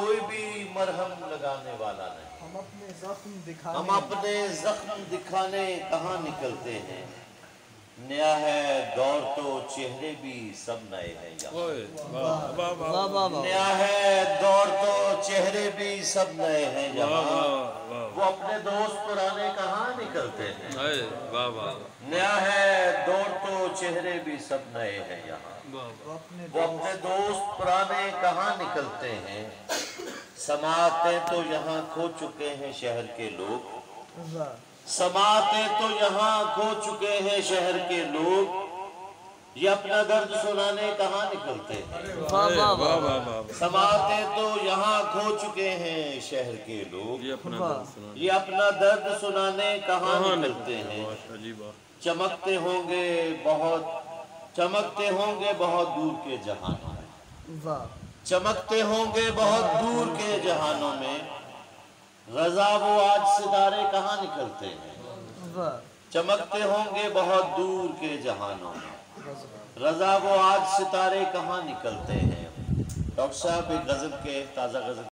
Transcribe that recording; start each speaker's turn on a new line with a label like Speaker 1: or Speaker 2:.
Speaker 1: کوئی بھی مرہم لگانے والا نہیں،
Speaker 2: ہم اپنے زخم دکھانے کہاں نکلتے ہیں،
Speaker 1: نیا ہے دور تو چہرے بھی سب نئے ہیں یہاں، نیا ہے دور تو چہرے بھی سب نئے ہیں یہاں، وہ اپنے دوست پرانے کہاں نکلتے ہیں، نیا ہے دور تو چہرے بھی سب نئے ہیں یہاں، وہ اپنے دوست پرانے کہاں نکلتے ہیں، سماعتیں تو یہاں کھو چکے ہیں شہر کے لوگ، سماعتیں تو یہاں کھو چکے ہیں شہر کے لوگ، یہ اپنا درد سنانے کہاں نکلتے ہیں، سماعتیں تو یہاں کھو چکے ہیں شہر کے لوگ، یہ اپنا درد سنانے کہاں نکلتے ہیں، چمکتے ہوں گے بہت دور کے جہانوں میں، چمکتے ہوں گے بہت دور کے جہانوں میں، رضا وہ آج ستارے کہاں نکلتے ہیں، چمکتے ہوں گے بہت دور کے جہانوں میں، رضا وہ آج ستارے کہاں نکلتے ہیں۔ ڈاکٹر صاحب ایک غزل کے تازہ غزل